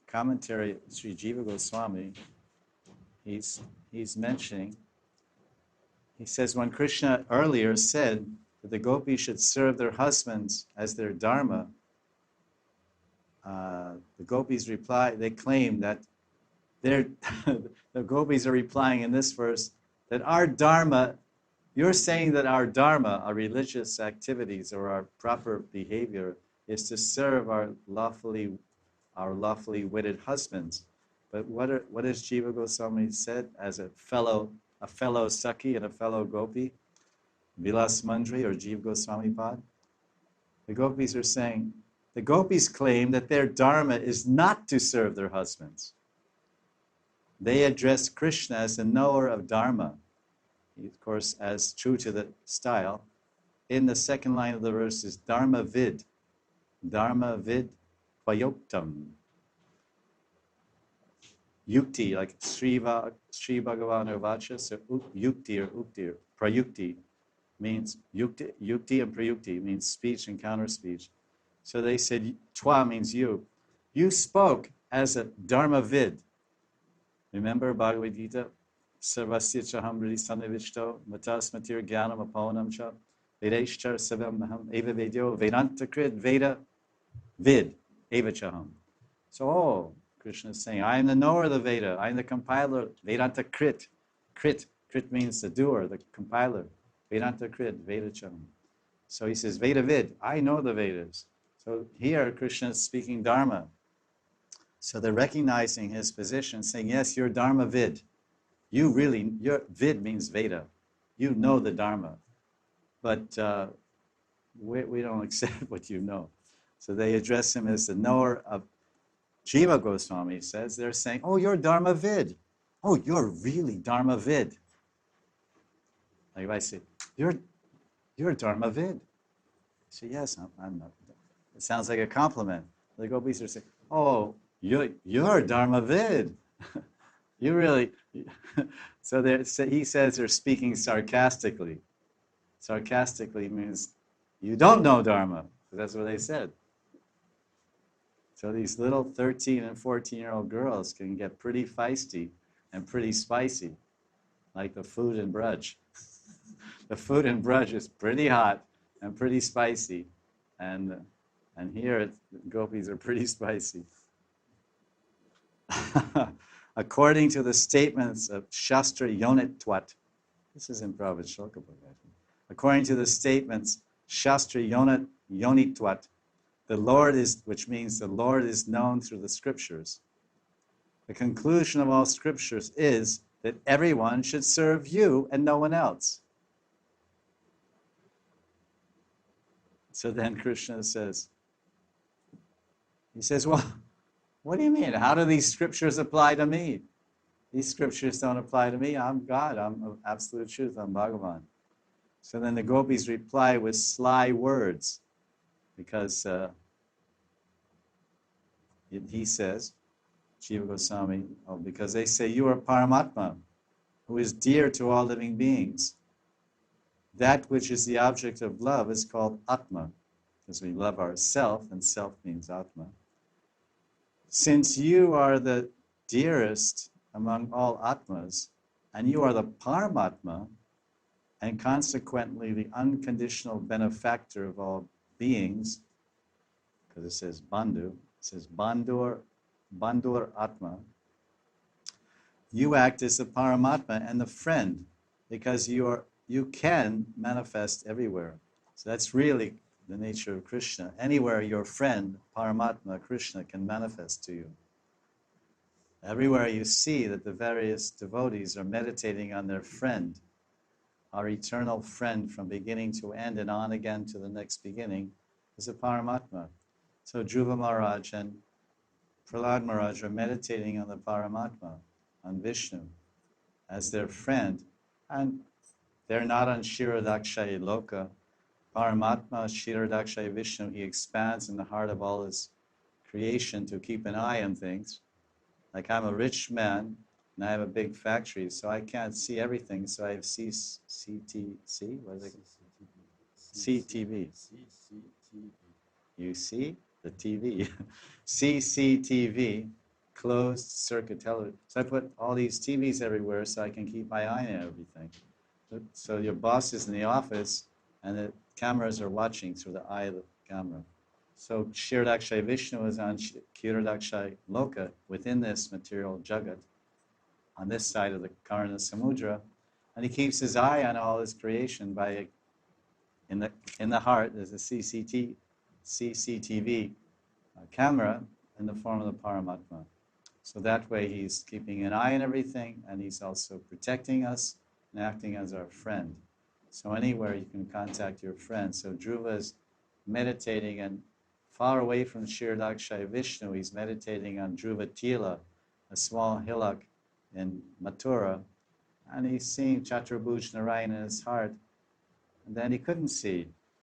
commentary, Sri Jiva Goswami, he's mentioning, he says, when Krishna earlier said that the gopis should serve their husbands as their dharma, the gopis reply, they claim that the gopis are replying in this verse that our dharma, you're saying that our dharma, our religious activities or our proper behavior is to serve our lawfully wedded husbands. But what has Jiva Goswami said as a fellow Sakhi and a fellow gopi, Vilas Mandri or Jiva Goswami Pad? The gopis are saying, the gopis claim that their dharma is not to serve their husbands. They address Krishna as the knower of dharma. He, of course, as true to the style. In the second line of the verse is dharma vid tvayoktam. Yukti, like Sri Bhagavan Vacha, so yukti or ukti, or prayukti means yukti and prayukti means speech and counter speech. So they said twa means you. You spoke as a dharma vid. Remember Bhagavad Gita? Sarvasya chaham ridi sanivishto matasmatir jnanam aponam cha vedeshchar savam maham eva vedyo vedanta krit veda vid eva chaham. So, Krishna is saying, I am the knower of the Veda. I am the compiler. Vedanta Krit. Krit means the doer, the compiler. Vedanta Krit, Veda Cham. So he says, Veda Vid. I know the Vedas. So here Krishna is speaking Dharma. So they're recognizing his position, saying, yes, you're Dharma Vid. Your Vid means Veda. You know the Dharma. But we don't accept what you know. So they address him as the knower of Jiva Goswami says, they're saying, oh, you're Dharma Vid. Oh, you're really Dharma Vid. Like if I say, you're Dharma Vid. I say, yes, I'm not. It sounds like a compliment. The gopis are saying, oh, you're Dharma Vid. You really. So he says they're speaking sarcastically. Sarcastically means you don't know Dharma. That's what they said. So these little 13 and 14-year-old girls can get pretty feisty and pretty spicy, like the food in Braj. The food in Braj is pretty hot and pretty spicy, and here gopis are pretty spicy. According to the statements of Shastra Yonitwat, this is in Prabhupada's Shloka book, actually. According to the statements Shastra Yonitwat, the Lord is, which means the Lord is known through the scriptures. The conclusion of all scriptures is that everyone should serve you and no one else. So then Krishna says, well, what do you mean? How do these scriptures apply to me? These scriptures don't apply to me. I'm God. I'm absolute truth. I'm Bhagavan. So then the gopis reply with sly words. Because he says, Jiva Goswami, because they say you are Paramatma, who is dear to all living beings. That which is the object of love is called Atma, because we love ourself, and self means Atma. Since you are the dearest among all Atmas, and you are the Paramatma, and consequently the unconditional benefactor of all beings, because it says Bandhu, it says Bandhur Atma. You act as the Paramatma and the friend, because you can manifest everywhere. So that's really the nature of Krishna. Anywhere your friend, Paramatma, Krishna, can manifest to you. Everywhere you see that the various devotees are meditating on their friend, our eternal friend from beginning to end and on again to the next beginning, is a Paramatma. So Dhruva Maharaj and Prahlad Maharaj are meditating on the Paramatma, on Vishnu, as their friend. And they're not on Shiradakshaya Loka. Paramatma, Shiradakshaya Vishnu, he expands in the heart of all his creation to keep an eye on things. Like I'm a rich man, and I have a big factory, so I can't see everything, so I have CTV. You see the TV. CCTV, closed circuit television. So I put all these TVs everywhere so I can keep my eye on everything. So your boss is in the office and the cameras are watching through the eye of the camera. So Kshirodakshay Vishnu is on Kshirodakshay Loka within this material jagat on this side of the Karna Samudra, and he keeps his eye on all his creation by in the heart there's a CCTV camera in the form of the Paramatma. So that way he's keeping an eye on everything, and he's also protecting us and acting as our friend. So anywhere you can contact your friend. So Dhruva is meditating, and far away from Kshirodakshay Vishnu, he's meditating on Dhruva Tila, a small hillock in Mathura, and he's seeing Chaturabhuj Narayan in his heart, and then he couldn't see.